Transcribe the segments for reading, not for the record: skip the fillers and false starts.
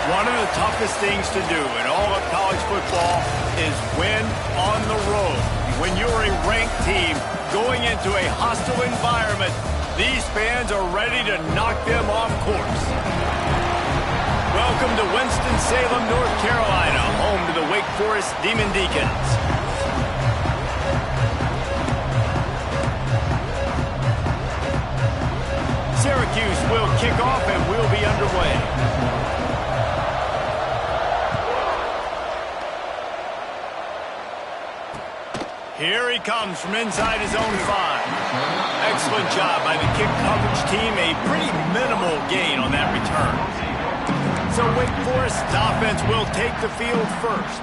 One of the toughest things to do in all of college football is win on the road. When you're a ranked team going into a hostile environment, these fans are ready to knock them off course. Welcome to Winston-Salem, North Carolina, home to the Wake Forest Demon Deacons. Syracuse will kick off and we'll be underway. Here he comes from inside his own 5. Excellent job by the kick coverage team. A pretty minimal gain on that return. So Wake Forest's offense will take the field first.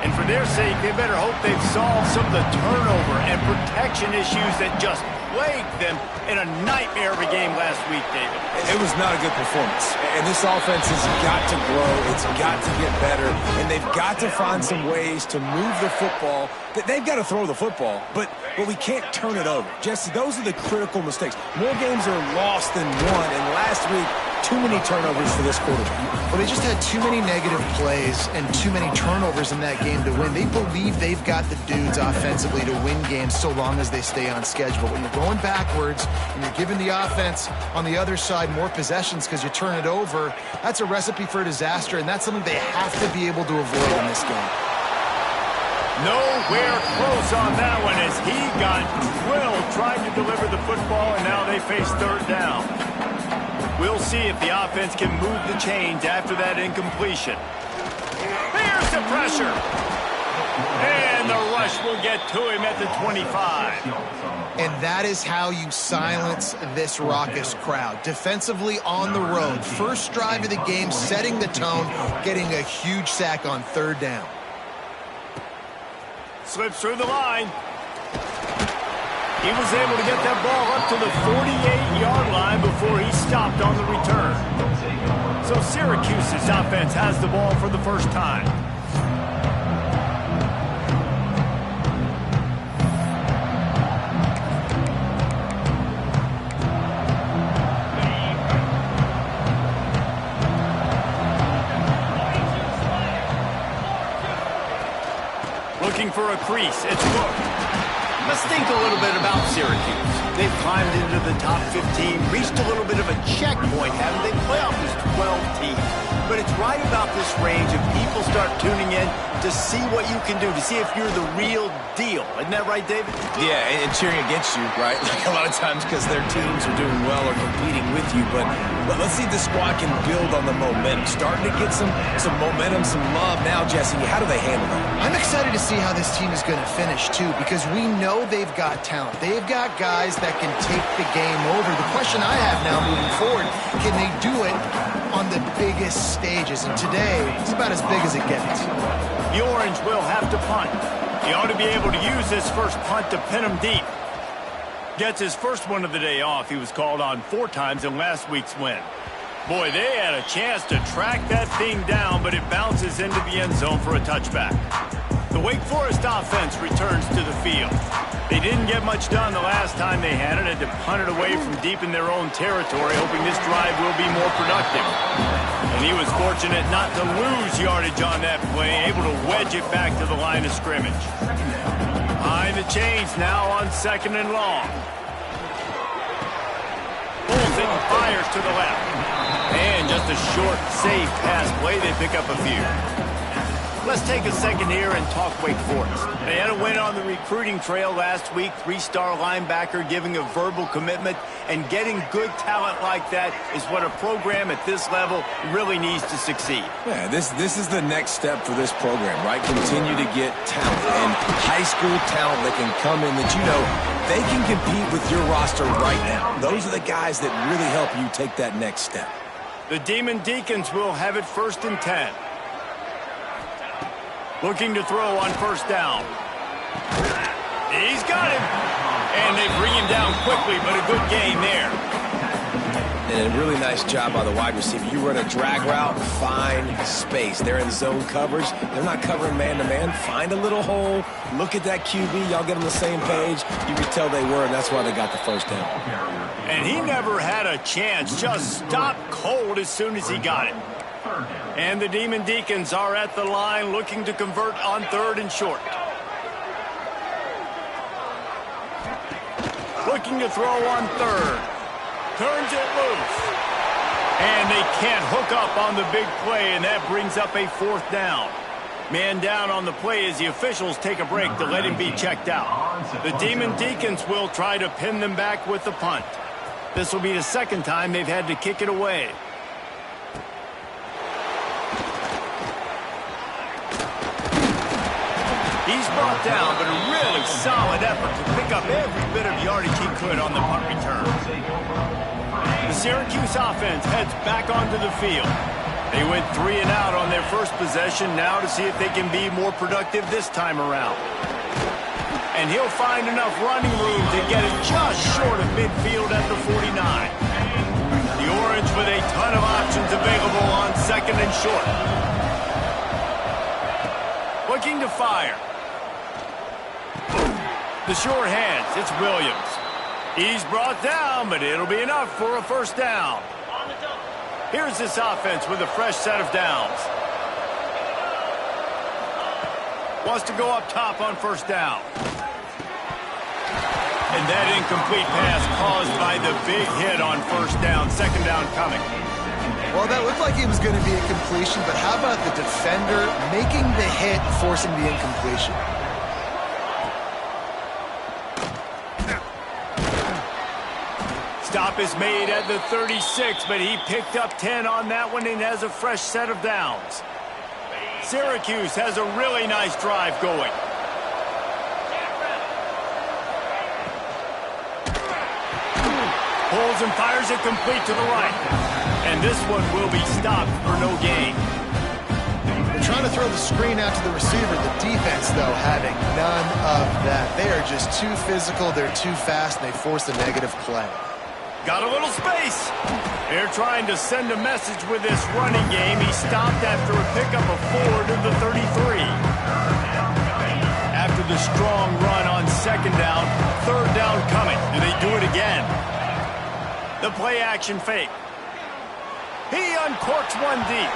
And for their sake, they better hope they've solved some of the turnover and protection issues that just plagued them in a nightmare of a game last week, David. It was not a good performance. And this offense has got to grow. It's got to get better. And they've got to find some ways to move the football. They've got to throw the football, but we can't turn it over. Jesse, those are the critical mistakes. More games are lost than won. And last week, too many turnovers for this quarterback. Well, they just had too many negative plays and too many turnovers in that game to win. They believe they've got the dudes offensively to win games so long as they stay on schedule. But when you're going backwards and you're giving the offense on the other side more possessions because you turn it over, that's a recipe for disaster, and that's something they have to be able to avoid in this game. Nowhere close on that one as he got drilled trying to deliver the football, and now they face third down. We'll see if the offense can move the chains after that incompletion. Here's the pressure. And the rush will get to him at the 25. And that is how you silence this raucous crowd. Defensively on the road. First drive of the game, setting the tone, getting a huge sack on third down. Slips through the line. He was able to get that ball up to the 48-yard line before he stopped on the return. So Syracuse's offense has the ball for the first time. Looking for a crease. It's Book. Let's think a little bit about Syracuse. They've climbed into the top 15, reached a little bit of a checkpoint, haven't they? Playoff is 12 teams. But it's right about this range if people start tuning in to see what you can do, to see if you're the real deal. Isn't that right, David? Yeah, and cheering against you, right? Like a lot of times because their teams are doing well or competing with you. But let's see if the squad can build on the momentum. Starting to get some momentum, some love now, Jesse. How do they handle it? I'm excited to see how this team is going to finish, too, because we know they've got talent. They've got guys that can take the game over. The question I have now moving forward, can they do it on the biggest stages? And today, it's about as big as it gets. The Orange will have to punt. He ought to be able to use this first punt to pin him deep. Gets his first one of the day off. He was called on 4 times in last week's win. Boy, they had a chance to track that thing down, but it bounces into the end zone for a touchback. The Wake Forest offense returns to the field. They didn't get much done the last time they had it, had to punt it away from deep in their own territory, hoping this drive will be more productive. And he was fortunate not to lose yardage on that play, able to wedge it back to the line of scrimmage. Behind the chains now on 2nd and long. Pulls it and fires to the left. And just a short, safe pass play, they pick up a few. Let's take a second here and talk Wake Forest. They had a win on the recruiting trail last week. 3-star linebacker giving a verbal commitment, and getting good talent like that is what a program at this level really needs to succeed. Yeah, this is the next step for this program, right? Continue to get talent and high school talent that can come in that they can compete with your roster right now. Those are the guys that really help you take that next step. The Demon Deacons will have it 1st and 10. Looking to throw on 1st down. He's got him. And they bring him down quickly, but a good gain there. And a really nice job by the wide receiver. You run a drag route, find space. They're in zone coverage. They're not covering man-to-man. Find a little hole. Look at that QB. Y'all get on the same page. You could tell they were, and that's why they got the 1st down. And he never had a chance. Just stopped cold as soon as he got it. And the Demon Deacons are at the line looking to convert on 3rd and short. Looking to throw on 3rd. Turns it loose. And they can't hook up on the big play, and that brings up a 4th down. Man down on the play as the officials take a break to let him be checked out. The Demon Deacons will try to pin them back with the punt. This will be the 2nd time they've had to kick it away. He's brought down, but a really solid effort to pick up every bit of yardage he could on the punt return. The Syracuse offense heads back onto the field. They went 3 and out on their first possession, now to see if they can be more productive this time around. And he'll find enough running room to get it just short of midfield at the 49. The Orange with a ton of options available on 2nd and short. Looking to fire. The short hands, it's Williams. He's brought down, but it'll be enough for a 1st down. Here's this offense with a fresh set of downs. Wants to go up top on 1st down. And that incomplete pass caused by the big hit on 1st down. 2nd down coming. Well, that looked like it was going to be a completion, but how about the defender making the hit, forcing the incompletion? Stop is made at the 36, but he picked up 10 on that one and has a fresh set of downs. Syracuse has a really nice drive going. Pulls and fires it complete to the right. And this one will be stopped for no gain. They're trying to throw the screen out to the receiver. The defense, though, having none of that. They are just too physical, they're too fast, and they force a negative play. Got a little space. They're trying to send a message with this running game. He stopped after a pickup of 4 to the 33. After the strong run on 2nd down, 3rd down coming. Do they do it again? The play action fake. He uncorks one deep.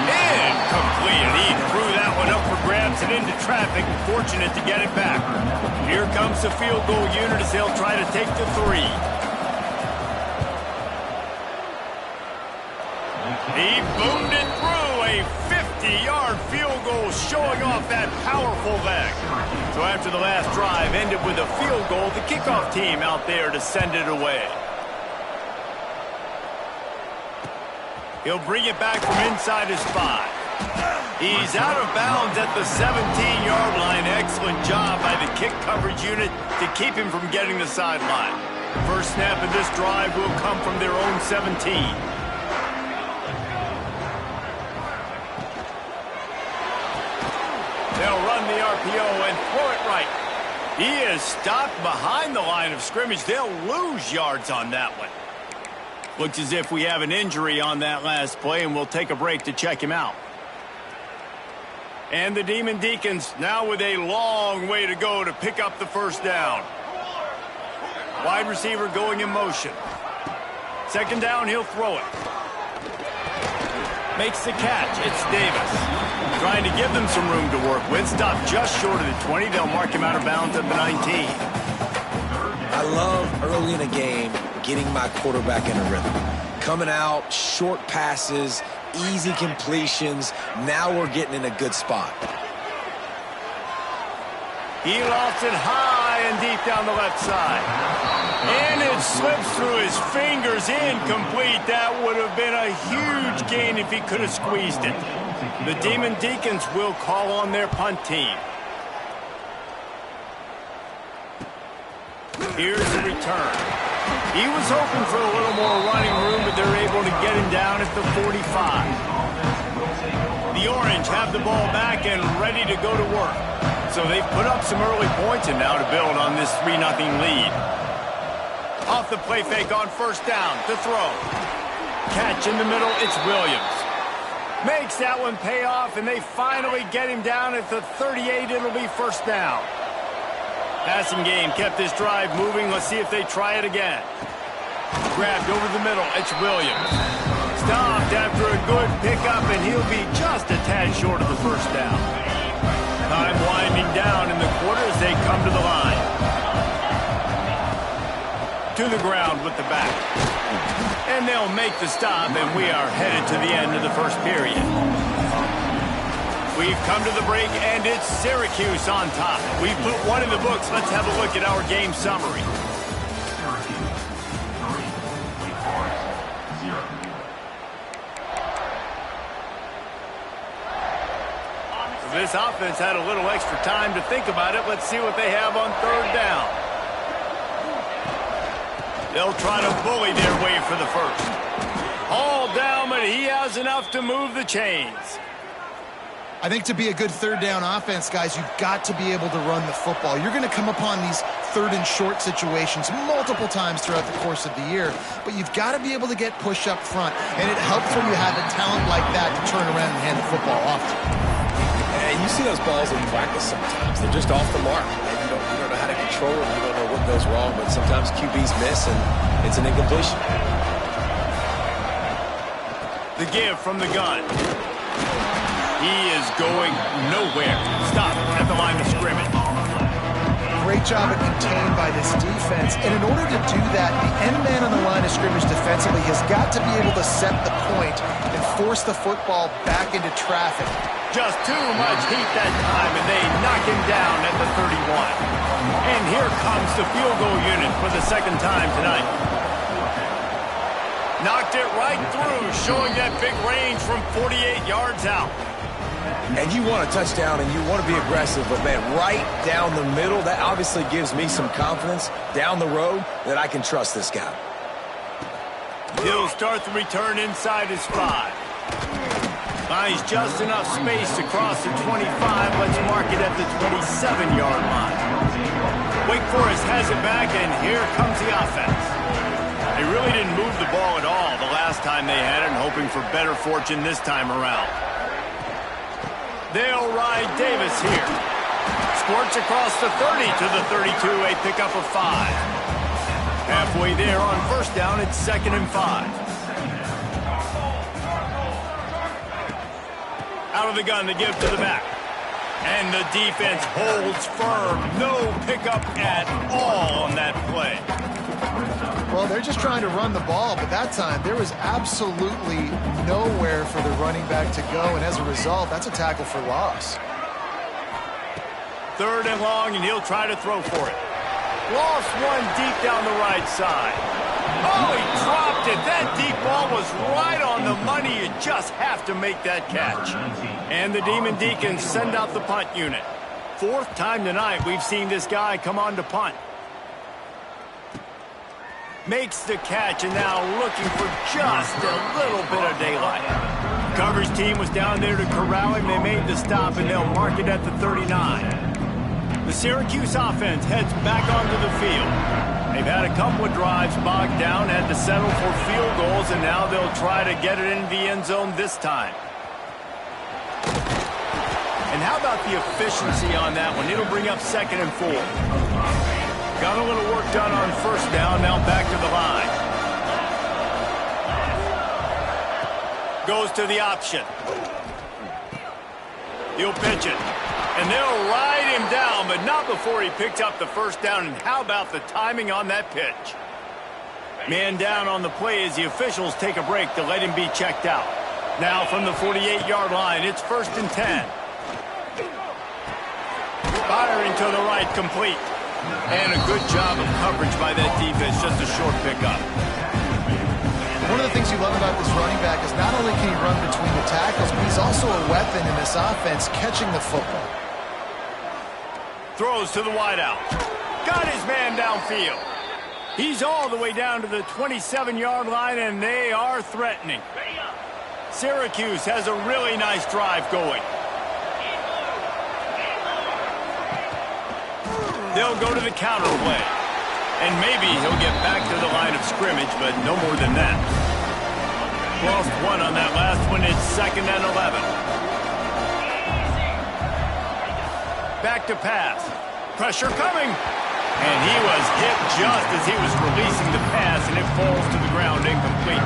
Incomplete. He threw that one up for grabs and into traffic. Fortunate to get it back. Here comes the field goal unit as they'll try to take the 3. He boomed it through a 50-yard field goal, showing off that powerful leg. So after the last drive ended with a field goal, the kickoff team out there to send it away. He'll bring it back from inside his 5. He's out of bounds at the 17-yard line. Excellent job by the kick coverage unit to keep him from getting the sideline. First snap of this drive will come from their own 17. They'll run the RPO and throw it right. He is stopped behind the line of scrimmage. They'll lose yards on that one. Looks as if we have an injury on that last play, and we'll take a break to check him out. And the Demon Deacons now with a long way to go to pick up the 1st down. Wide receiver going in motion. 2nd down, he'll throw it. Makes the catch. It's Davis. Trying to give them some room to work with. Stopped just short of the 20. They'll mark him out of bounds at the 19. I love early in a game getting my quarterback in a rhythm. Coming out, short passes, easy completions. Now we're getting in a good spot. He lofts it high and deep down the left side. And it slips through his fingers, incomplete. That would have been a huge gain if he could have squeezed it. The Demon Deacons will call on their punt team. Here's the return. He was hoping for a little more running room, but they're able to get him down at the 45. The Orange have the ball back and ready to go to work. So they've put up some early points and now to build on this 3-0 lead. Off the play fake on 1st down to throw. Catch in the middle, it's Williams. Makes that one pay off, and they finally get him down at the 38. It'll be 1st down. Passing game kept this drive moving. Let's see if they try it again. Grabbed over the middle, it's Williams. Stopped after a good pickup, and he'll be just a tad short of the first down. Time winding down in the quarter as they come to the line. To the ground with the back. And they'll make the stop, and we are headed to the end of the first period. We've come to the break, and it's Syracuse on top. We've put one in the books. Let's have a look at our game summary. This offense had a little extra time to think about it. Let's see what they have on third down. They'll try to bully their way for the first. All down, but he has enough to move the chains. I think to be a good third down offense, guys, you've got to be able to run the football. You're going to come upon these third and short situations multiple times throughout the course of the year, but you've got to be able to get push up front, and it helps when you have a talent like that to turn around and hand the football off. And you see those balls in practice sometimes. They're just off the mark. You don't know how to control it. You don't know what goes wrong, but sometimes QBs miss, and it's an incompletion. The give from the gun. He is going nowhere. Stop at the line of scrimmage. Great job at contained by this defense. And in order to do that, the end man on the line of scrimmage defensively has got to be able to set the point and force the football back into traffic. Just too much heat that time, and they knock him down at the 31. And here comes the field goal unit for the second time tonight. Knocked it right through, showing that big range from 48 yards out. And you want a touchdown, and you want to be aggressive, but, man, right down the middle, that obviously gives me some confidence down the road that I can trust this guy. He'll start the return inside his 5. Finds just enough space to cross the 25. Let's mark it at the 27-yard line. Wake Forest has it back, and here comes the offense. They really didn't move the ball at all the last time they had it, and hoping for better fortune this time around. They'll ride Davis here. Squirts across the 30 to the 32, a pickup of 5. Halfway there on first down, it's 2nd and 5. Out of the gun to give to the back. And the defense holds firm. No pickup at all on that play. Well, they're just trying to run the ball, but that time there was absolutely nowhere for the running back to go, and as a result, that's a tackle for loss. 3rd and long, and he'll try to throw for it. Lost one deep down the right side. Oh, he dropped it. That deep ball was right on the money. You just have to make that catch. And the Demon Deacons send out the punt unit. 4th time tonight we've seen this guy come on to punt. Makes the catch, and now looking for just a little bit of daylight. Coverage team was down there to corral him. They made the stop, and they'll mark it at the 39. The Syracuse offense heads back onto the field. They've had a couple of drives bogged down, had to settle for field goals, and now they'll try to get it into the end zone this time. And how about the efficiency on that one? It'll bring up 2nd and 4. Got a little work done on first down, now back to the line. Goes to the option. He'll pitch it. And they'll ride him down, but not before he picks up the first down. And how about the timing on that pitch? Man down on the play as the officials take a break to let him be checked out. Now from the 48-yard line, it's 1st and 10. Firing to the right, complete. And a good job of coverage by that defense, just a short pickup. One of the things you love about this running back is not only can he run between the tackles, but he's also a weapon in this offense, catching the football. Throws to the wideout. Got his man downfield. He's all the way down to the 27-yard line, and they are threatening. Syracuse has a really nice drive going. They'll go to the counter play. And maybe he'll get back to the line of scrimmage, but no more than that. Lost one on that last one. It's 2nd and 11. Back to pass. Pressure coming. And he was hit just as he was releasing the pass, and it falls to the ground incomplete.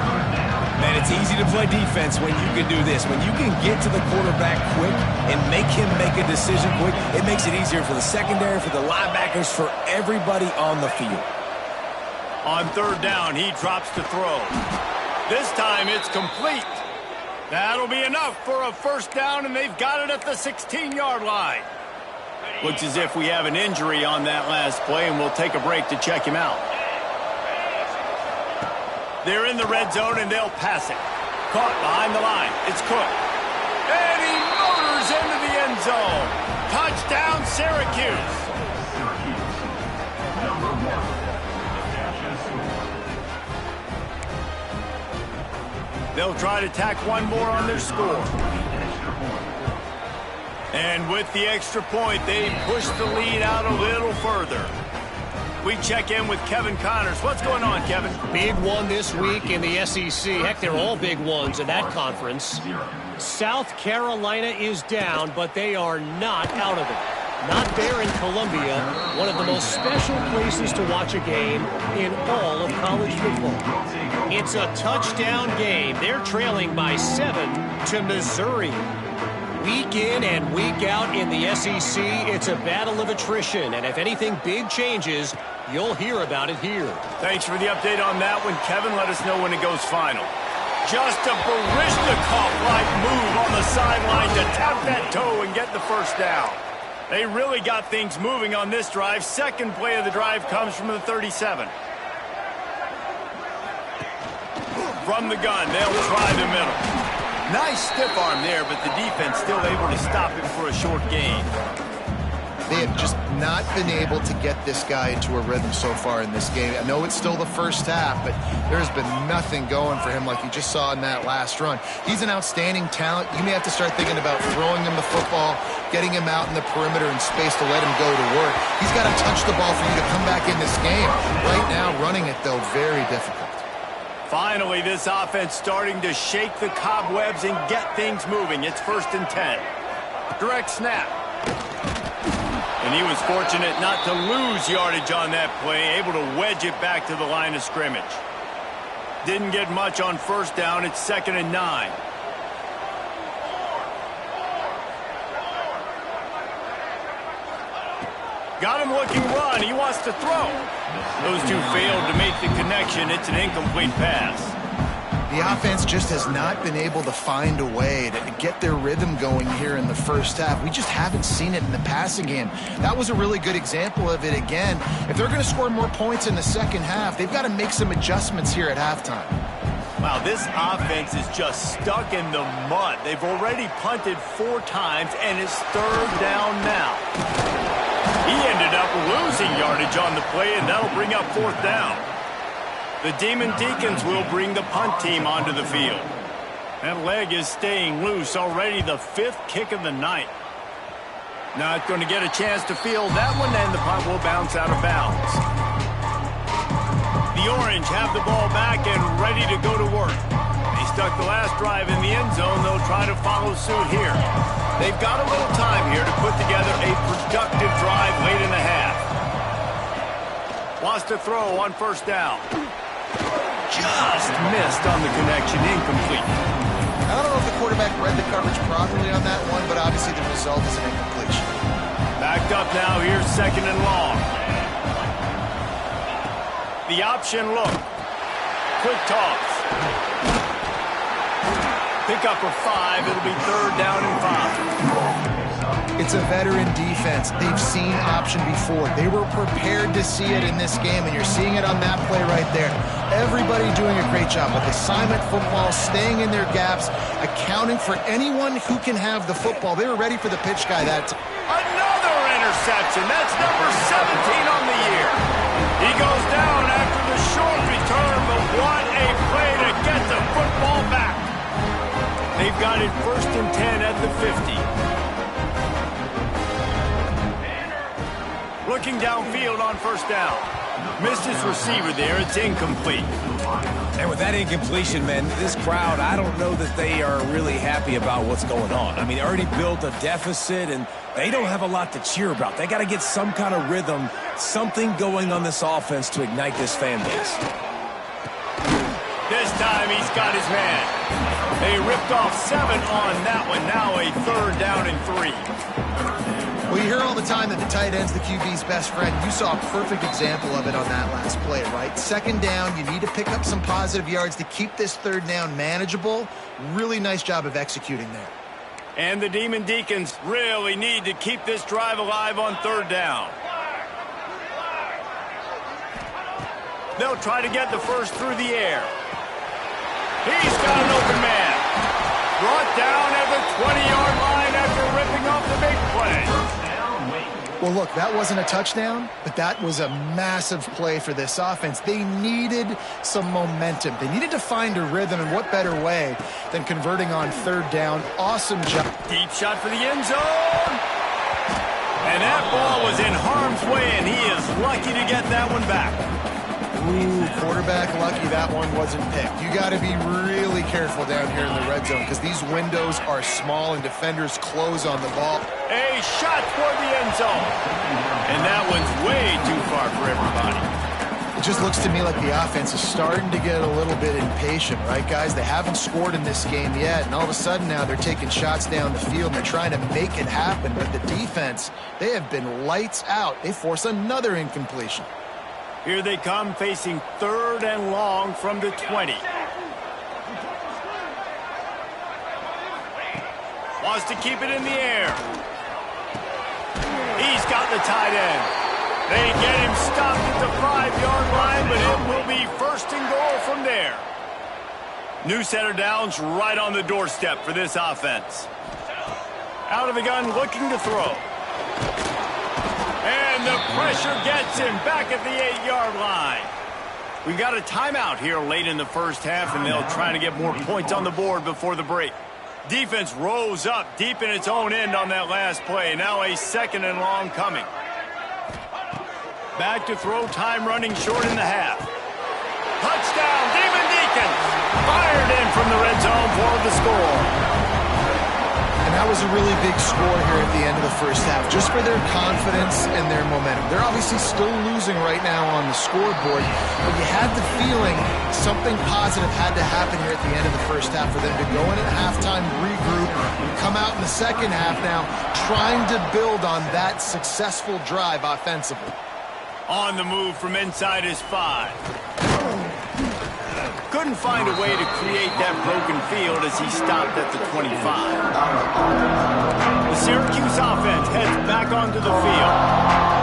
Man, it's easy to play defense when you can do this. When you can get to the quarterback quick and make him make a decision quick, it makes it easier for the secondary, for the linebackers, for everybody on the field. On third down, he drops to throw. This time it's complete. That'll be enough for a first down, and they've got it at the 16-yard line. Looks as if we have an injury on that last play, and we'll take a break to check him out. They're in the red zone, and they'll pass it. Caught behind the line. It's Cook. And he motors into the end zone. Touchdown, Syracuse. They'll try to tack one more on their score. And with the extra point, they push the lead out a little further. We check in with Kevin Connors. What's going on, Kevin? Big one this week in the SEC. Heck, they're all big ones in that conference. South Carolina is down, but they are not out of it. Not there in Columbia, one of the most special places to watch a game in all of college football. It's a touchdown game. They're trailing by 7 to Missouri. Week in and week out in the SEC, it's a battle of attrition. And if anything big changes, you'll hear about it here. Thanks for the update on that one, Kevin. Let us know when it goes final. Just a Baryshnikov-like move on the sideline to tap that toe and get the first down. They really got things moving on this drive. Second play of the drive comes from the 37. From the gun, they'll try the middle. Nice stiff arm there, but the defense still able to stop him for a short gain. They have just not been able to get this guy into a rhythm so far in this game. I know it's still the first half, but there's been nothing going for him like you just saw in that last run. He's an outstanding talent. You may have to start thinking about throwing him the football, getting him out in the perimeter in space to let him go to work. He's got to touch the ball for you to come back in this game. Right now, running it, though, very difficult. Finally, this offense starting to shake the cobwebs and get things moving. It's 1st and 10. Direct snap. And he was fortunate not to lose yardage on that play, able to wedge it back to the line of scrimmage. Didn't get much on first down. It's 2nd and 9. Got him looking run. He wants to throw. Those two failed to make the connection. It's an incomplete pass. The offense just has not been able to find a way to get their rhythm going here in the first half. We just haven't seen it in the passing game. That was a really good example of it again. If they're going to score more points in the second half, they've got to make some adjustments here at halftime. Wow, this offense is just stuck in the mud. They've already punted 4 times, and it's 3rd down now. He ended up losing yardage on the play, and that'll bring up 4th down. The Demon Deacons will bring the punt team onto the field. That leg is staying loose, already the 5th kick of the night. Not going to get a chance to field that one, and the punt will bounce out of bounds. The Orange have the ball back and ready to go to work. They stuck the last drive in the end zone. They'll try to follow suit here. They've got a little time here to put together a productive drive late in the half. Wants to throw on first down. Just missed on the connection, incomplete. I don't know if the quarterback read the coverage properly on that one, but obviously the result is an incompletion. Backed up now, here's 2nd and long. The option look. Quick toss. Pick up a 5. It'll be 3rd down and 5. It's a veteran defense. They've seen option before. They were prepared to see it in this game, and you're seeing it on that play right there. Everybody doing a great job with assignment football, staying in their gaps, accounting for anyone who can have the football. They were ready for the pitch guy that time. Another interception. That's number 17 on the year. He goes down after the short return, but what a play to get the football back. They've got it 1st and 10 at the 50. Looking downfield on first down. Missed his receiver there. It's incomplete. And with that incompletion, man, this crowd, I don't know that they are really happy about what's going on. I mean, they already built a deficit, and they don't have a lot to cheer about. They got to get some kind of rhythm, something going on this offense to ignite this fan base. This This time he's got his man. They ripped off 7 on that one. Now a 3rd down and 3. Well, you hear all the time that the tight end's the QB's best friend. You saw a perfect example of it on that last play, right? 2nd down, you need to pick up some positive yards to keep this 3rd down manageable. Really nice job of executing there. And the Demon Deacons really need to keep this drive alive on 3rd down. They'll try to get the first through the air. He's got an open man. Brought down at the 20-yard line after ripping off the big play. Well, look, that wasn't a touchdown, but that was a massive play for this offense. They needed some momentum. They needed to find a rhythm, and what better way than converting on 3rd down. Awesome job. Deep shot for the end zone. And that ball was in harm's way, and he is lucky to get that one back. Ooh, quarterback lucky that one wasn't picked. You got to be really careful down here in the red zone because these windows are small and defenders close on the ball. A shot for the end zone. And that one's way too far for everybody. It just looks to me like the offense is starting to get a little bit impatient, right, guys? They haven't scored in this game yet, and all of a sudden now they're taking shots down the field and they're trying to make it happen. But the defense, they have been lights out. They force another incompletion. Here they come, facing 3rd and long from the 20. Wants to keep it in the air. He's got the tight end. They get him stopped at the 5-yard line, but it will be 1st and goal from there. New set of downs right on the doorstep for this offense. Out of the gun, looking to throw. And the pressure gets him back at the 8-yard line. We've got a timeout here late in the first half, and they'll try to get more points on the board before the break. Defense rose up deep in its own end on that last play. Now a 2nd and long coming. Back to throw, time running short in the half. Touchdown, Demon Deacons! Fired in from the red zone for the score. And that was a really big score here at the end of the first half, just for their confidence and their momentum. They're obviously still losing right now on the scoreboard, but you had the feeling something positive had to happen here at the end of the first half for them to go in at halftime, regroup, and come out in the second half now trying to build on that successful drive offensively. On the move from inside his 5. Couldn't find a way to create that broken field as he stopped at the 25. The Syracuse offense heads back onto the field.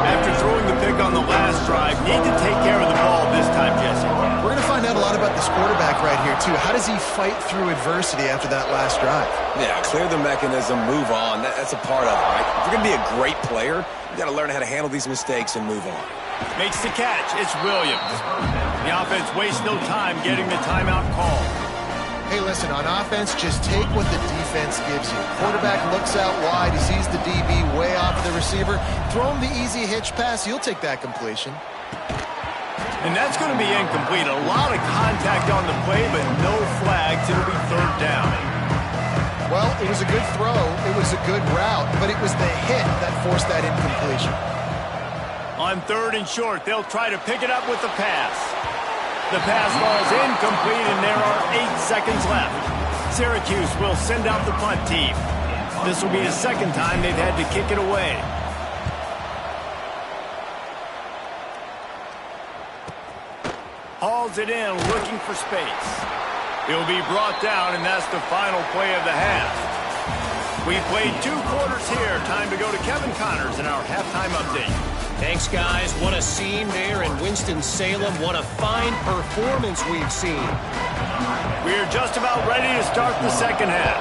After throwing the pick on the last drive, need to take care of the ball this time, Jesse. We're going to find out a lot about this quarterback right here, too. How does he fight through adversity after that last drive? Yeah, clear the mechanism, move on. That's a part of it, right? If you're going to be a great player, you got to learn how to handle these mistakes and move on. Makes the catch. It's Williams. The offense wastes no time getting the timeout call. Hey, listen, on offense, just take what the defense gives you. Quarterback looks out wide. He sees the DB way off of the receiver. Throw him the easy hitch pass. You'll take that completion. And that's going to be incomplete. A lot of contact on the play, but no flags. It'll be 3rd down. Well, it was a good throw. It was a good route, but it was the hit that forced that incompletion. On 3rd and short, they'll try to pick it up with the pass. The pass falls incomplete, and there are 8 seconds left. Syracuse will send out the punt team. This will be the 2nd time they've had to kick it away. Hauls it in, looking for space. He'll be brought down, and that's the final play of the half. We've played 2 quarters here. Time to go to Kevin Connors in our halftime update. Thanks, guys. What a scene there in Winston-Salem. What a fine performance we've seen. We're just about ready to start the second half.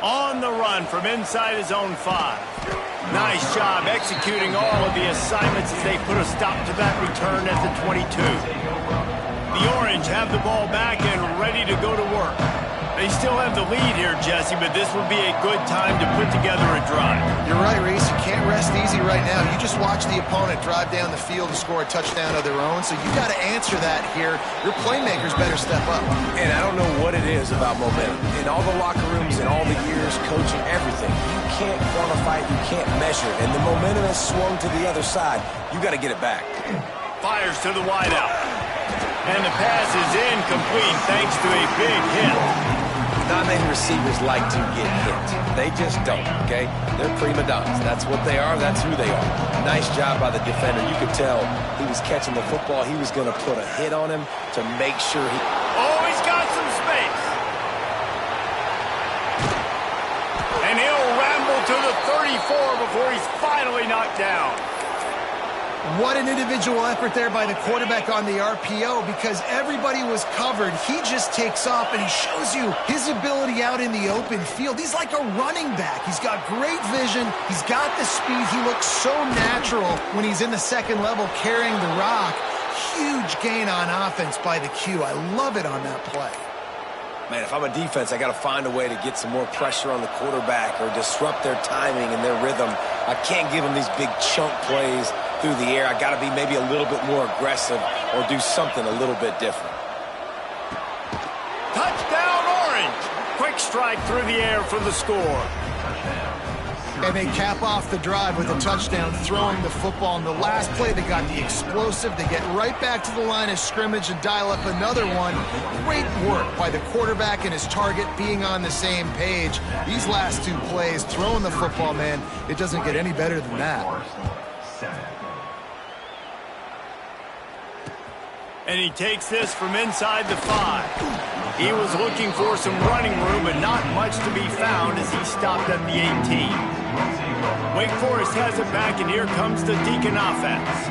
On the run from inside his own 5. Nice job executing all of the assignments as they put a stop to that return at the 22. The Orange have the ball back and ready to go to work. They still have the lead here, Jesse, but this would be a good time to put together a drive. You're right, Reese. You can't rest easy right now. You just watch the opponent drive down the field and score a touchdown of their own, so you got to answer that here. Your playmakers better step up. And I don't know what it is about momentum. In all the locker rooms, in all the years, coaching, everything, you can't quantify it, you can't measure it. And the momentum has swung to the other side. You got to get it back. Fires to the wideout. And the pass is incomplete thanks to a big hit. Not many receivers like to get hit. They just don't, okay? They're prima donnas. That's what they are. That's who they are. Nice job by the defender. You could tell he was catching the football. He was going to put a hit on him to make sure he... Oh, he's got some space. And he'll ramble to the 34 before he's finally knocked down. What an individual effort there by the quarterback on the RPO, because everybody was covered. He just takes off, and he shows you his ability out in the open field. He's like a running back. He's got great vision. He's got the speed. He looks so natural when he's in the second level carrying the rock. Huge gain on offense by the Q. I love it on that play. Man, if I'm a defense, I got to find a way to get some more pressure on the quarterback or disrupt their timing and their rhythm. I can't give them these big chunk plays through the air. I got to be maybe a little bit more aggressive or do something a little bit different. Touchdown, Orange! Quick strike through the air for the score. And they cap off the drive with a touchdown, throwing the football. In the last play, they got the explosive. They get right back to the line of scrimmage and dial up another one. Great work by the quarterback and his target being on the same page. These last two plays, throwing the football, man, it doesn't get any better than that. And he takes this from inside the 5. He was looking for some running room, but not much to be found as he stopped at the 18. Wake Forest has it back, and here comes the Deacon offense.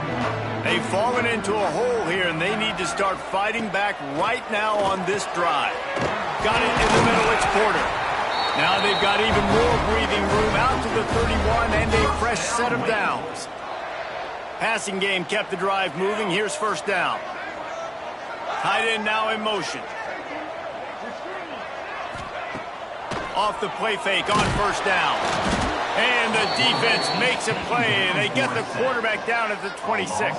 They've fallen into a hole here, and they need to start fighting back right now on this drive. Got it in the middle, it's Porter. Now they've got even more breathing room out to the 31 and a fresh set of downs. Passing game kept the drive moving. Here's first down. Tight end now in motion. Off the play fake on first down. And the defense makes a play, and they get the quarterback down at the 26.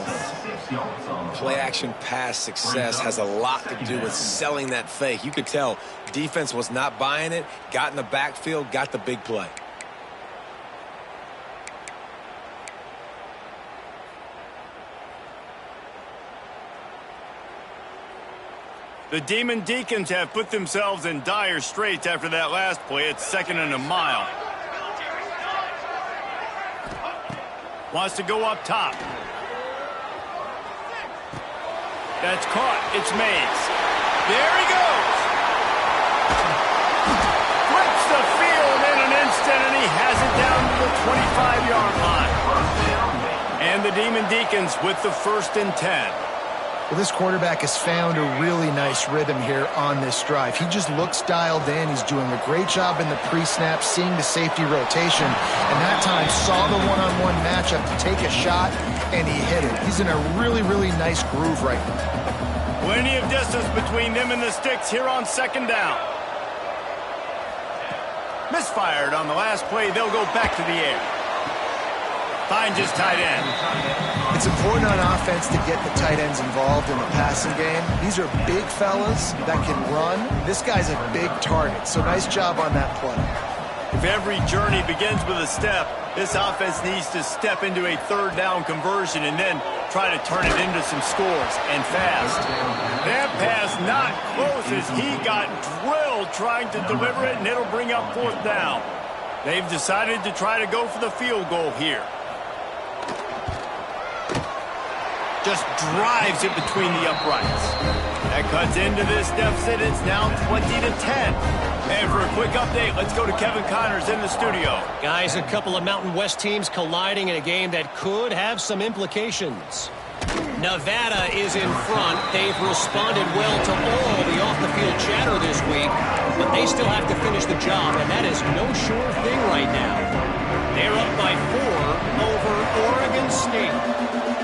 Play-action pass success has a lot to do with selling that fake. You could tell defense was not buying it, got in the backfield, got the big play. The Demon Deacons have put themselves in dire straits after that last play. It's 2nd and a mile. Wants to go up top. That's caught. It's Mays. There he goes. Flips the field in an instant, and he has it down to the 25-yard line. And the Demon Deacons with the 1st and 10. Well, this quarterback has found a really nice rhythm here on this drive. He just looks dialed in. He's doing a great job in the pre-snap, seeing the safety rotation, and that time saw the one-on-one matchup to take a shot, and he hit it. He's in a really, really nice groove right now. Plenty of distance between them and the sticks here on 2nd down. Misfired on the last play. They'll go back to the air. Finds his tight end. It's important on offense to get the tight ends involved in the passing game. These are big fellas that can run. This guy's a big target, so nice job on that play. If every journey begins with a step, this offense needs to step into a 3rd down conversion and then try to turn it into some scores, and fast. That pass not close as he got drilled trying to deliver it, and it'll bring up 4th down. They've decided to try to go for the field goal here. Just drives it between the uprights. That cuts into this deficit. It's now 20-10. And for a quick update, let's go to Kevin Connors in the studio. Guys, a couple of Mountain West teams colliding in a game that could have some implications. Nevada is in front. They've responded well to all the off-the-field chatter this week, but they still have to finish the job, and that is no sure thing right now. They're up by 4 over Oregon State.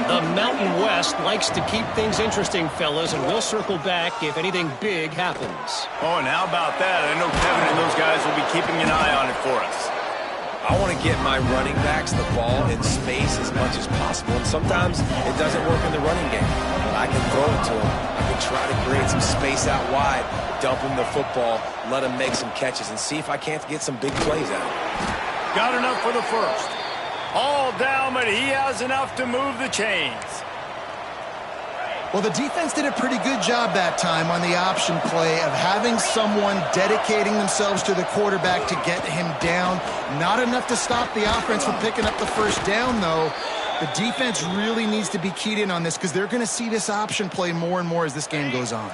The Mountain West likes to keep things interesting, fellas, and we'll circle back if anything big happens. Oh, and how about that? I know Kevin and those guys will be keeping an eye on it for us. I want to get my running backs the ball in space as much as possible, and sometimes it doesn't work in the running game. But I can throw it to them. I can try to create some space out wide, dump him the football, let him make some catches, and see if I can't get some big plays out of him. Got enough for the 1st. All down, but he has enough to move the chains. Well, the defense did a pretty good job that time on the option play of having someone dedicating themselves to the quarterback to get him down. Not enough to stop the offense from picking up the first down, though. The defense really needs to be keyed in on this because they're going to see this option play more and more as this game goes on.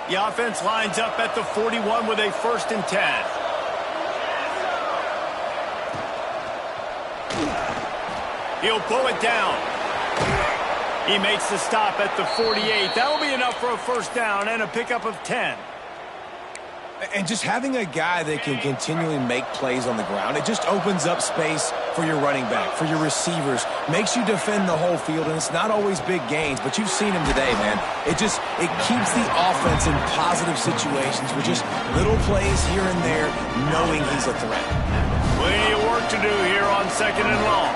The offense lines up at the 41 with a 1st and 10. He'll pull it down. He makes the stop at the 48. That'll be enough for a 1st down and a pickup of 10. And just having a guy that can continually make plays on the ground, it just opens up space for your running back, for your receivers, makes you defend the whole field, and it's not always big gains, but you've seen him today, man. It keeps the offense in positive situations with just little plays here and there, knowing he's a threat. Plenty of work to do here on 2nd and long.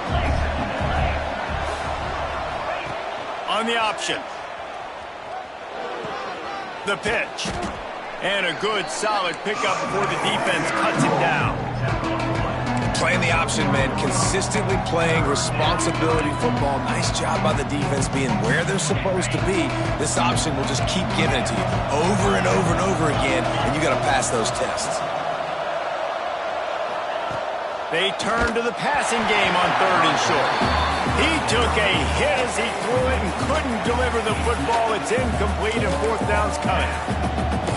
On the option. The pitch. And a good, solid pickup before the defense cuts him down. Playing the option, man. Consistently playing responsibility football. Nice job by the defense being where they're supposed to be. This option will just keep giving it to you over and over and over again, and you got to pass those tests. They turn to the passing game on 3rd and short. He took a hit as he threw it and couldn't deliver the football. It's incomplete and 4th down's coming.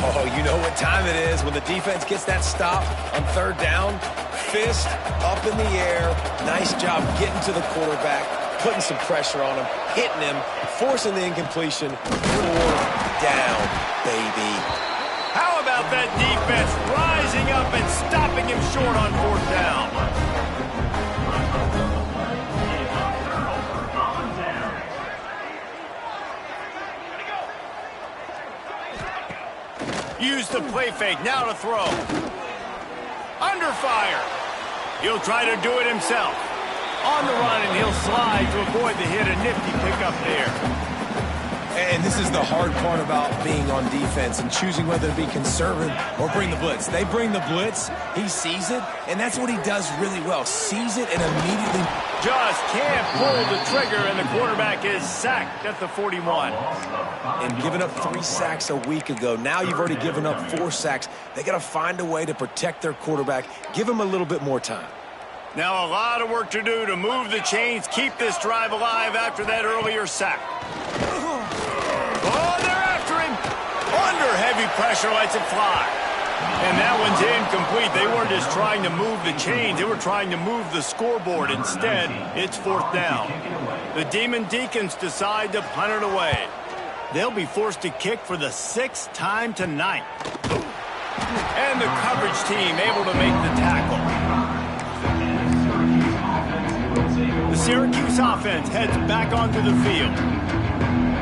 Oh, you know what time it is when the defense gets that stop on 3rd down. Fist up in the air. Nice job getting to the quarterback, putting some pressure on him, hitting him, forcing the incompletion. 4th down, baby. How about that defense rising up and stopping him short on 4th down? Use the play fake, now to throw. Under fire. He'll try to do it himself. On the run, and he'll slide to avoid the hit. A nifty pickup there. And this is the hard part about being on defense and choosing whether to be conservative or bring the blitz. They bring the blitz, he sees it, and that's what he does really well. Sees it and immediately just can't pull the trigger, and the quarterback is sacked at the 41. And giving up 3 sacks a week ago. Now you've already given up 4 sacks. They got to find a way to protect their quarterback. Give him a little bit more time. Now a lot of work to do to move the chains, keep this drive alive after that earlier sack. Oh, they're after him. Under heavy pressure, lets it fly. And that one's incomplete. They weren't just trying to move the chains. They were trying to move the scoreboard. Instead, it's 4th down. The Demon Deacons decide to punt it away. They'll be forced to kick for the 6th time tonight. And the coverage team able to make the tackle. The Syracuse offense heads back onto the field.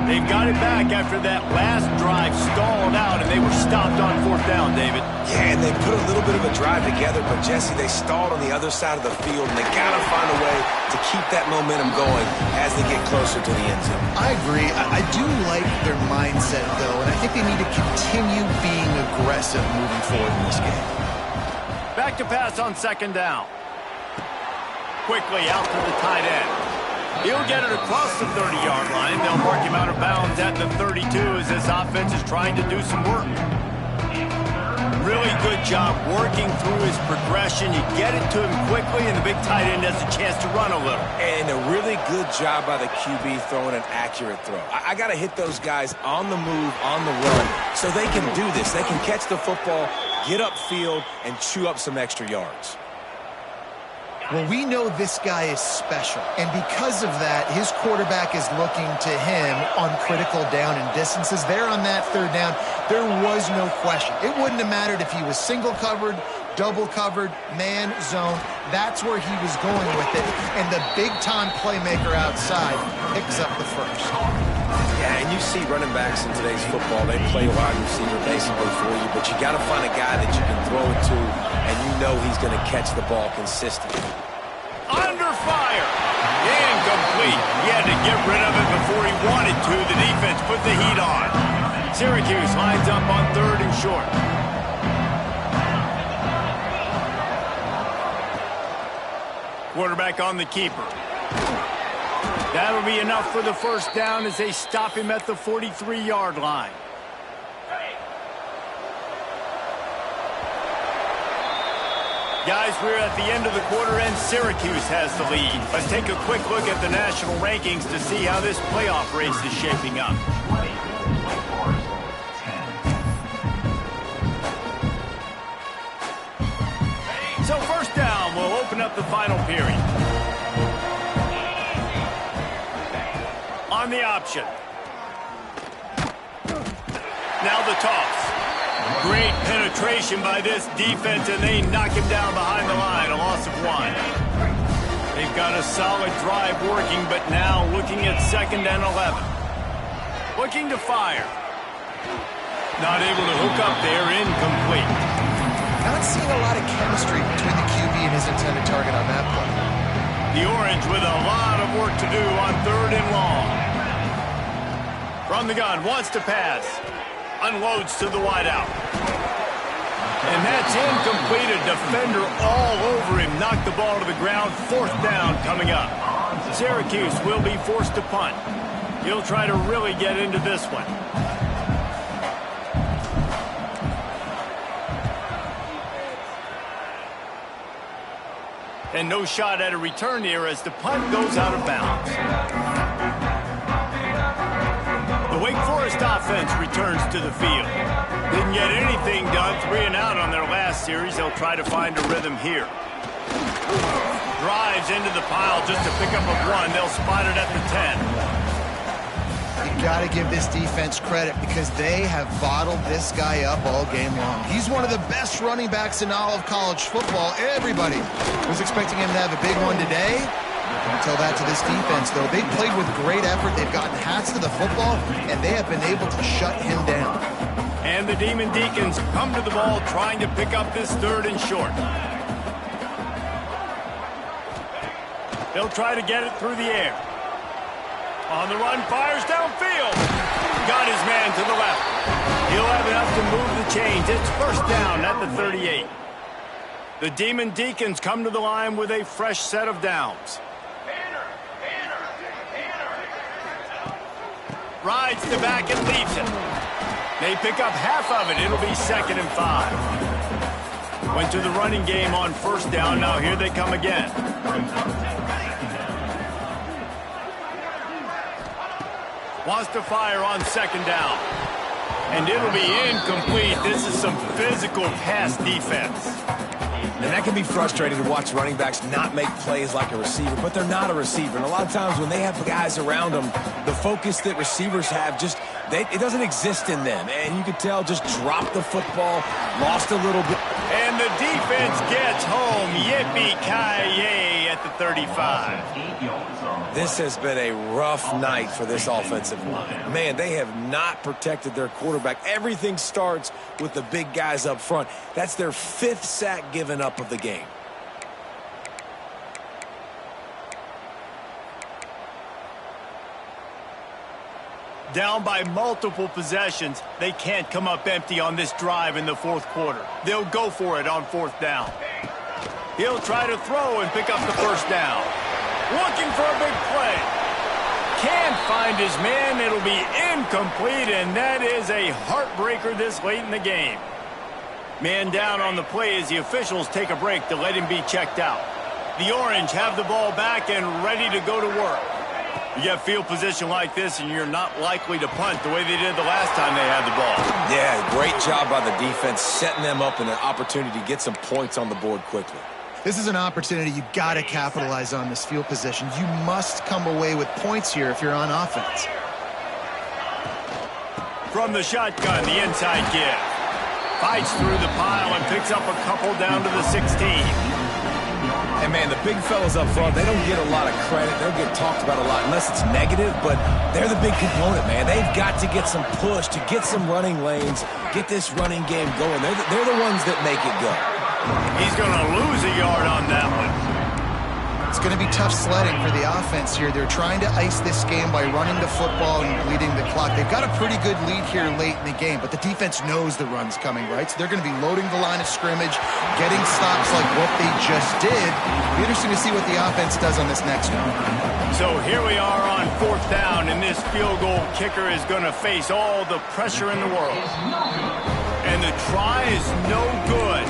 They've got it back after that last drive stalled out, and they were stopped on 4th down, David. Yeah, and they put a little bit of a drive together, but, Jesse, they stalled on the other side of the field, and they got to find a way to keep that momentum going as they get closer to the end zone. I agree. I do like their mindset, though, and I think they need to continue being aggressive moving forward in this game. Back to pass on 2nd down. Quickly out to the tight end. He'll get it across the 30-yard line. They'll mark him out of bounds at the 32 as this offense is trying to do some work. Really good job working through his progression. You get it to him quickly, and the big tight end has a chance to run a little. And a really good job by the QB throwing an accurate throw. I got to hit those guys on the move, on the run, so they can do this. They can catch the football, get upfield, and chew up some extra yards. Well, we know this guy is special, and because of that, his quarterback is looking to him on critical down and distances. There on that 3rd down, there was no question. It wouldn't have mattered if he was single covered, double covered, man, zone. That's where he was going with it, and the big-time playmaker outside picks up the first. Yeah, and you see running backs in today's football, they play wide receiver basically for you, but you got to find a guy that you can throw it to, and you know he's going to catch the ball consistently. Under fire. Incomplete. He had to get rid of it before he wanted to. The defense put the heat on. Syracuse lines up on 3rd and short. Quarterback on the keeper. That'll be enough for the first down as they stop him at the 43-yard line. Guys, we're at the end of the quarter, and Syracuse has the lead. Let's take a quick look at the national rankings to see how this playoff race is shaping up. So first down, we'll open up the final period. On the option. Now the toss. Great penetration by this defense, and they knock him down behind the line, a loss of 1. They've got a solid drive working, but now looking at 2nd and 11. Looking to fire. Not able to hook up there, incomplete. Not seeing a lot of chemistry between the QB and his intended target on that play. The Orange with a lot of work to do on 3rd and long. From the gun, wants to pass. Unloads to the wideout. And that's incomplete. A defender all over him. Knocked the ball to the ground. 4th down coming up. Syracuse will be forced to punt. He'll try to really get into this one. And no shot at a return here as the punt goes out of bounds. The Wake Forest offense returns to the field. Didn't get anything done, 3 and out on their last series. They'll try to find a rhythm here. Drives into the pile just to pick up a 1. They'll spot it at the 10. You got to give this defense credit because they have bottled this guy up all game long. He's one of the best running backs in all of college football. Everybody was expecting him to have a big one today. Don't tell that to this defense, though. They played with great effort. They've gotten hats to the football, and they have been able to shut him down. And the Demon Deacons come to the ball trying to pick up this 3rd and short. They'll try to get it through the air. On the run, fires downfield. Got his man to the left. He'll have enough to move the chains. It's 1st down at the 38. The Demon Deacons come to the line with a fresh set of downs. Rides the back and leaves it. They pick up half of it. It'll be 2nd and 5. Went to the running game on 1st down. Now here they come again. Wants to fire on 2nd down. And it'll be incomplete. This is some physical pass defense. And that can be frustrating to watch running backs not make plays like a receiver, but they're not a receiver. And a lot of times when they have guys around them, the focus that receivers have it doesn't exist in them. And you could tell just dropped the football, lost a little bit. And the defense gets home. Yippee-ki-yay at the 35. This has been a rough night for this offensive line. Man, they have not protected their quarterback. Everything starts with the big guys up front. That's their 5th sack given up of the game. Down by multiple possessions, they can't come up empty on this drive in the 4th quarter. They'll go for it on 4th down. He'll try to throw and pick up the 1st down. Looking for a big play. Can't find his man. It'll be incomplete, and that is a heartbreaker this late in the game. Man down on the play as the officials take a break to let him be checked out. The Orange have the ball back and ready to go to work. You get field position like this, and you're not likely to punt the way they did the last time they had the ball. Yeah, great job by the defense, setting them up in an opportunity to get some points on the board quickly. This is an opportunity you got to capitalize on this field position. You must come away with points here if you're on offense. From the shotgun, the inside give. Fights through the pile and picks up a couple down to the 16. And, man, the big fellas up front, they don't get a lot of credit. They'll get talked about a lot unless it's negative, but they're the big component, man. They've got to get some push, to get some running lanes, get this running game going. They're the ones that make it go. He's going to lose a yard on that one. It's going to be tough sledding for the offense here. They're trying to ice this game by running the football and bleeding the clock. They've got a pretty good lead here late in the game, but the defense knows the run's coming, right? So they're going to be loading the line of scrimmage, getting stops like what they just did. It'll be interesting to see what the offense does on this next one. So here we are on 4th down, and this field goal kicker is going to face all the pressure in the world. And the try is no good.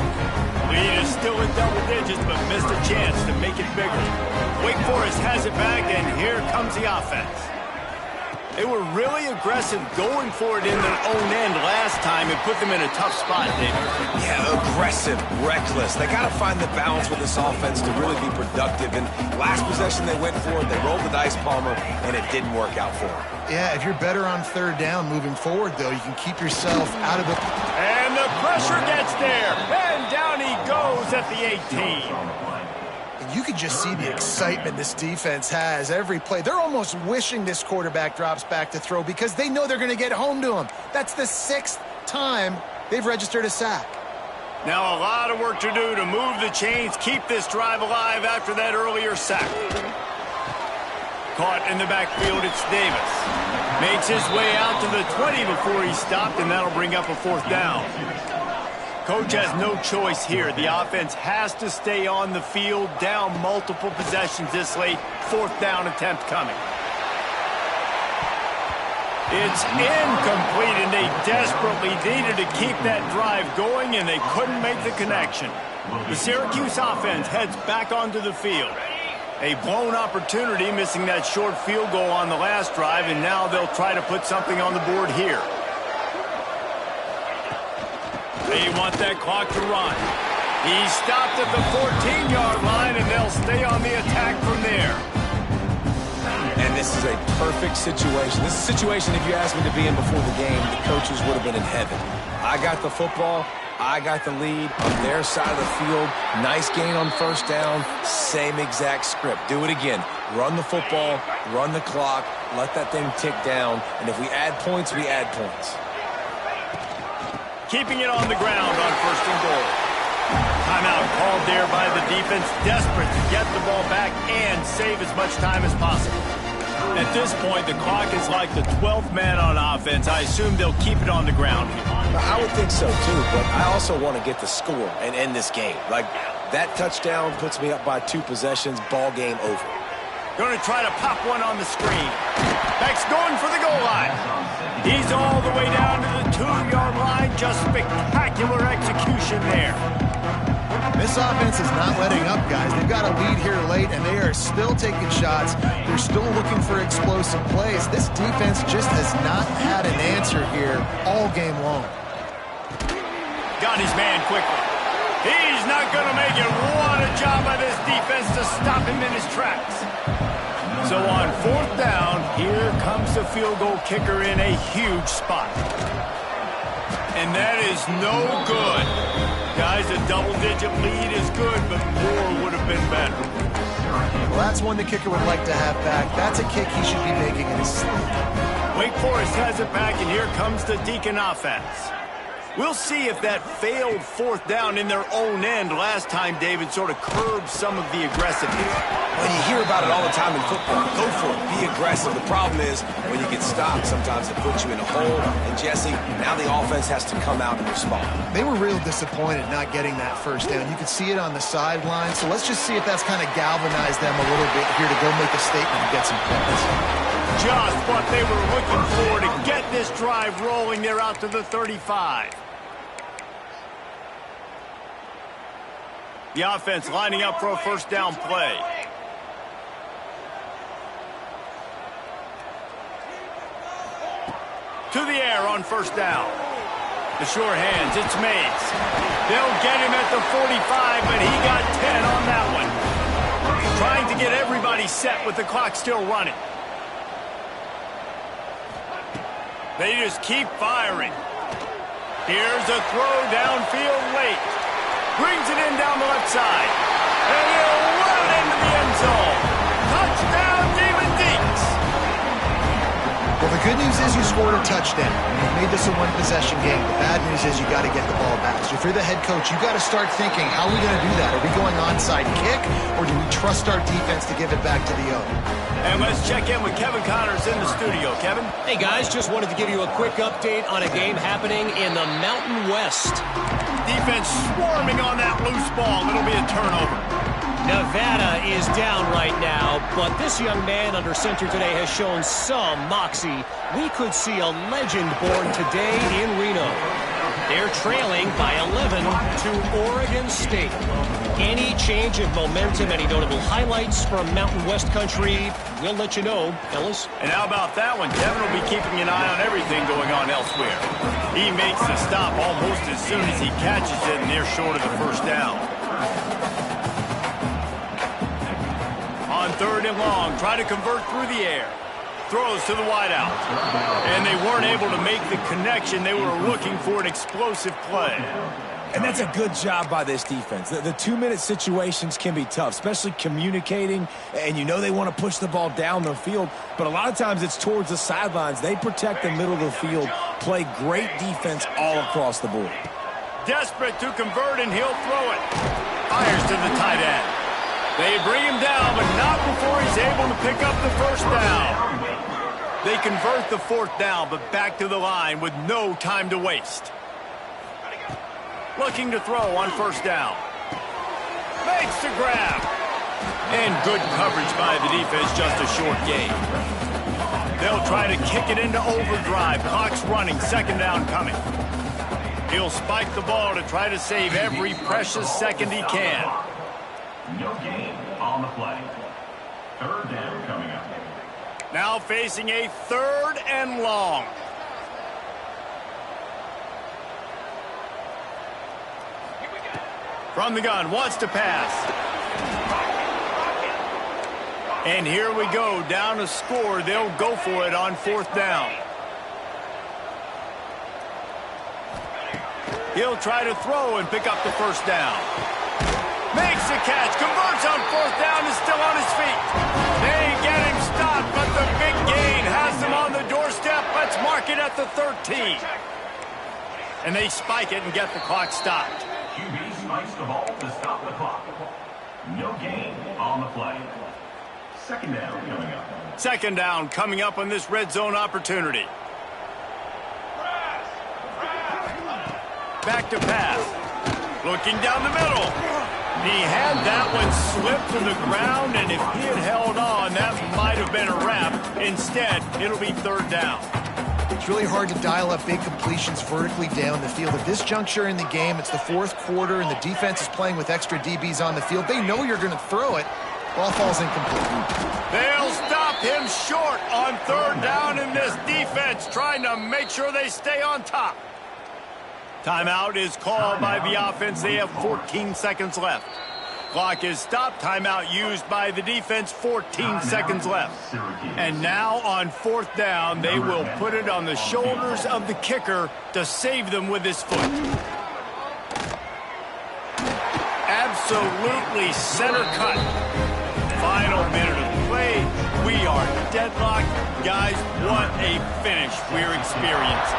Lead is still in double digits, but missed a chance to make it bigger. Wake Forest has it back, and here comes the offense. They were really aggressive going for it in their own end last time and put them in a tough spot, David. Yeah, aggressive, reckless. They got to find the balance with this offense to really be productive. And last possession they went for it, they rolled the dice, Palmer, and it didn't work out for them. Yeah, if you're better on 3rd down moving forward, though, you can keep yourself out of the... And the pressure gets there, and down he goes at the 18. You can just see the excitement this defense has every play. They're almost wishing this quarterback drops back to throw because they know they're going to get home to him. That's the 6th time they've registered a sack. Now a lot of work to do to move the chains, keep this drive alive after that earlier sack. Caught in the backfield, it's Davis. Makes his way out to the 20 before he stopped, and that'll bring up a 4th down. Coach has no choice here. The offense has to stay on the field, down multiple possessions this late. 4th down attempt coming. It's incomplete, and they desperately needed to keep that drive going, and they couldn't make the connection. The Syracuse offense heads back onto the field. A blown opportunity, missing that short field goal on the last drive, and now they'll try to put something on the board here. They want that clock to run. He stopped at the 14-yard line, and they'll stay on the attack from there. And this is a perfect situation. This is a situation, if you asked me to be in before the game, the coaches would have been in heaven. I got the football. I got the lead on their side of the field. Nice gain on 1st down. Same exact script. Do it again. Run the football, run the clock, let that thing tick down, and if we add points, we add points. Keeping it on the ground on 1st and goal. Timeout called there by the defense, desperate to get the ball back and save as much time as possible. At this point, the clock is like the 12th man on offense. I assume they'll keep it on the ground here. I would think so, too, but I also want to get the score and end this game. Like, that touchdown puts me up by 2 possessions, ball game over. Going to try to pop one on the screen. Beck's going for the goal line. He's all the way down to the 2-yard line. Just spectacular execution there. This offense is not letting up, guys. They've got a lead here late, and they are still taking shots. They're still looking for explosive plays. This defense just has not had an answer here all game long. Got his man quickly. He's not going to make it. What a job by this defense to stop him in his tracks. So on 4th down, here comes the field goal kicker in a huge spot. And that is no good. Guys, a double-digit lead is good, but more would have been better. Well, that's one the kicker would like to have back. That's a kick he should be making in his sleep. Wake Forest has it back, and here comes the Deacon offense. We'll see if that failed 4th down in their own end last time, David, sort of curbed some of the aggressiveness. Well, you hear about it all the time in football. Go for it. Be aggressive. The problem is when you get stopped, sometimes it puts you in a hole. And, Jesse, now the offense has to come out and respond. They were real disappointed not getting that 1st down. You could see it on the sideline. So let's just see if that's kind of galvanized them a little bit here to go make a statement and get some points. Just what they were looking for to get this drive rolling. They're out to the 35. The offense lining up for a 1st down play. To the air on 1st down. The sure hands, it's Mays. They'll get him at the 45, but he got 10 on that one. Trying to get everybody set with the clock still running. They just keep firing. Here's a throw downfield late. Brings it in down the left side. And he'll run into the end zone. Touchdown, Demon Deeks. Well, the good news is you scored a touchdown. You've made this a one-possession game. The bad news is you got to get the ball back. So if you're the head coach, you got to start thinking, how are we going to do that? Are we going onside kick, or do we trust our defense to give it back to the O? And let's check in with Kevin Connors in the studio. Kevin? Hey, guys, just wanted to give you a quick update on a game happening in the Mountain West. Defense swarming on that loose ball. It'll be a turnover. Nevada is down right now, but this young man under center today has shown some moxie. We could see a legend born today in Reno. They're trailing by 11 to Oregon State. Any change of momentum, any notable highlights from Mountain West country, we'll let you know, fellas. And how about that one? Kevin will be keeping an eye on everything going on elsewhere. He makes the stop almost as soon as he catches it, and they're short of the first down. On 3rd and long, try to convert through the air. Throws to the wideout. And they weren't able to make the connection. They were looking for an explosive play. And that's a good job by this defense. The 2-minute situations can be tough, especially communicating, and you know they want to push the ball down the field, but a lot of times it's towards the sidelines. They protect the middle of the field, play great defense all across the board. Desperate to convert, and he'll throw it. Fires to the tight end. They bring him down, but not before he's able to pick up the first down. They convert the 4th down, but back to the line with no time to waste. Looking to throw on 1st down. Makes the grab. And good coverage by the defense, just a short gain. They'll try to kick it into overdrive. Clock's running, 2nd down coming. He'll spike the ball to try to save every precious second he can. No gain on the play. 3rd down coming up. Now facing a 3rd and long. From the gun, wants to pass. And here we go, down to score. They'll go for it on 4th down. He'll try to throw and pick up the first down. Makes the catch, converts on 4th down, is still on his feet. They get him stopped, but the big gain has them on the doorstep. Let's mark it at the 13. And they spike it and get the clock stopped. QB spikes the ball to stop the clock. No gain on the play. 2nd down coming up. 2nd down coming up on this red zone opportunity. Back to pass. Looking down the middle. He had that one slip to the ground, and if he had held on, that might have been a wrap. Instead, it'll be 3rd down. It's really hard to dial up big completions vertically down the field. At this juncture in the game, it's the 4th quarter, and the defense is playing with extra DBs on the field. They know you're going to throw it. Ball falls incomplete. They'll stop him short on 3rd down, in this defense trying to make sure they stay on top. Timeout is called by the offense. They have 14 seconds left. Clock is stopped. Timeout used by the defense. 14 seconds left. And now on 4th down, they will put it on the shoulders of the kicker to save them with his foot. Absolutely center cut. Final minute of play. We are deadlocked. Guys, what a finish we're experiencing.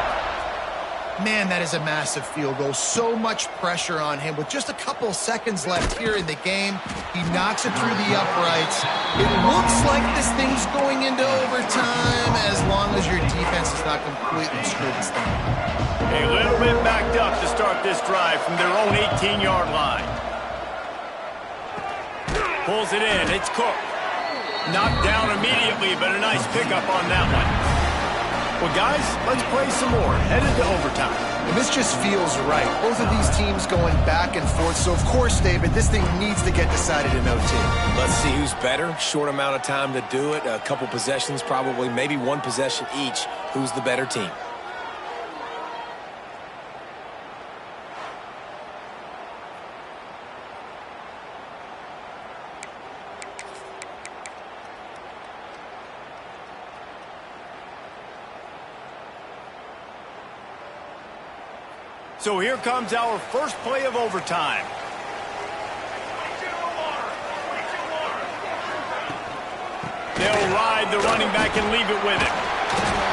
Man, that is a massive field goal. So much pressure on him. With just a couple seconds left here in the game, he knocks it through the uprights. It looks like this thing's going into overtime as long as your defense is not completely screwed this thing. A little bit backed up to start this drive from their own 18-yard line. Pulls it in. It's Cook. Knocked down immediately, but a nice pickup on that one. Well, guys, let's play some more. Headed to overtime. And this just feels right. Both of these teams going back and forth. So, of course, David, this thing needs to get decided in OT. Let's see who's better. Short amount of time to do it. A couple possessions, probably maybe one possession each. Who's the better team? So here comes our first play of overtime. They'll ride the running back and leave it with him.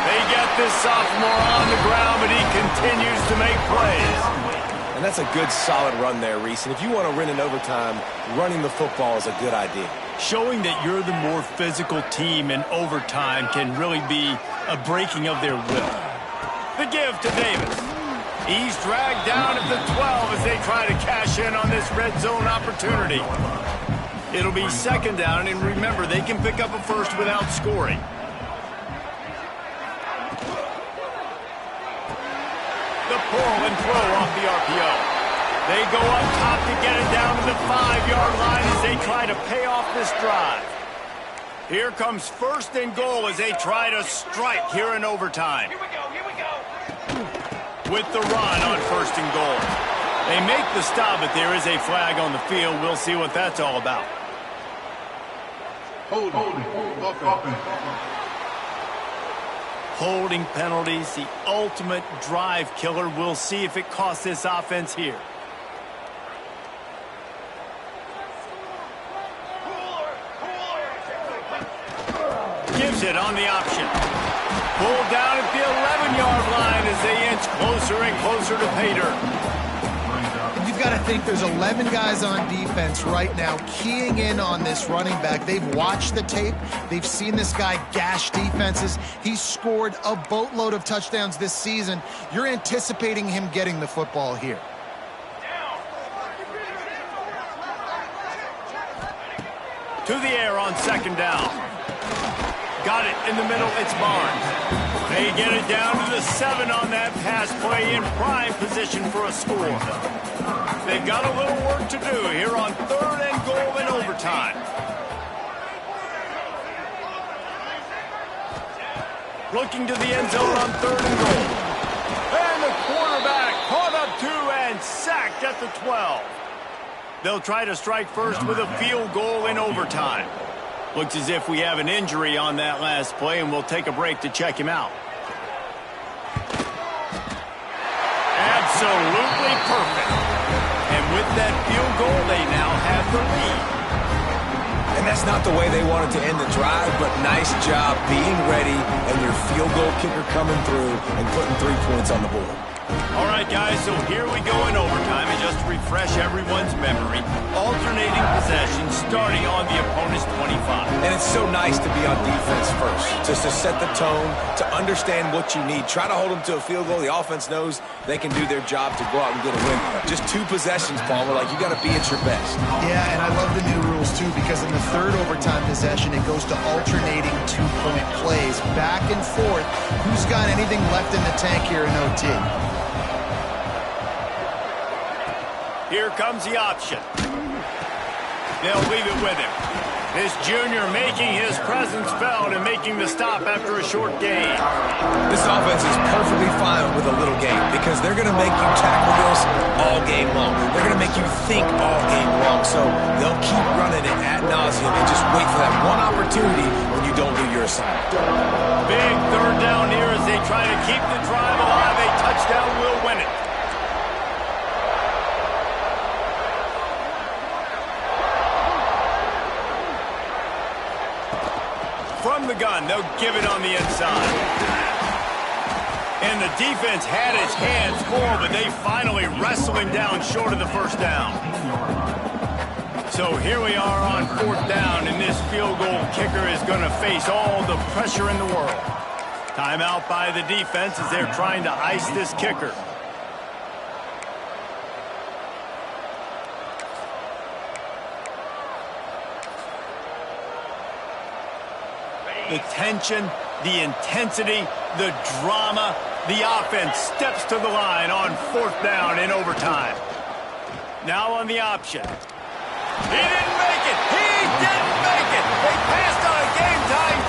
They get this sophomore on the ground, but he continues to make plays. And that's a good, solid run there, Reese. And if you want to win in overtime, running the football is a good idea. Showing that you're the more physical team in overtime can really be a breaking of their will. The give to Davis. He's dragged down at the 12 as they try to cash in on this red zone opportunity. It'll be second down, and remember, they can pick up a first without scoring. The pull and throw off the RPO. They go up top to get it down to the 5-yard line as they try to pay off this drive. Here comes first and goal as they try to strike here in overtime. Here we go. With the run on first and goal. They make the stop, but there is a flag on the field. We'll see what that's all about. Holding penalties, the ultimate drive killer. We'll see if it costs this offense here. Gives it on the option. Pulled down at the 11-yard line as they inch closer and closer to pay dirt. You've got to think there's 11 guys on defense right now keying in on this running back. They've watched the tape. They've seen this guy gash defenses. He's scored a boatload of touchdowns this season. You're anticipating him getting the football here. To the air on second down. Got it in the middle. It's Barnes. They get it down to the 7 on that pass play in prime position for a score. They've got a little work to do here on third and goal in overtime. Looking to the end zone on third and goal. And the quarterback caught up to and sacked at the 12. They'll try to strike first with a field goal in overtime. Looks as if we have an injury on that last play, and we'll take a break to check him out. Absolutely perfect. And with that field goal, they now have the lead. And that's not the way they wanted to end the drive, but nice job being ready and your field goal kicker coming through and putting 3 points on the board. All right, guys, so here we go in overtime. And just to refresh everyone's memory, alternating possessions starting on the opponent's 25. And it's so nice to be on defense first, just to set the tone, to understand what you need. Try to hold them to a field goal. The offense knows they can do their job to go out and get a win. Just 2 possessions, Palmer, like you got to be at your best. Yeah, and I love the new rules, too, because in the third overtime possession, it goes to alternating 2-point plays, back and forth. Who's got anything left in the tank here in OT? Here comes the option. They'll leave it with him. This junior making his presence felt and making the stop after a short gain. This offense is perfectly fine with a little game because they're going to make you tackle this all game long. They're going to make you think all game long. So they'll keep running it ad nauseum and just wait for that one opportunity when you don't do your assignment. Big third down here as they try to keep the drive alive. A touchdown will win it. From the gun, they'll give it on the inside. And the defense had its hands full, but they finally wrestle him down short of the first down. So here we are on fourth down, and this field goal kicker is going to face all the pressure in the world. Timeout by the defense as they're trying to ice this kicker. The tension, the intensity, the drama, the offense steps to the line on fourth down in overtime. Now on the option. He didn't make it! He didn't make it! They passed on a game-time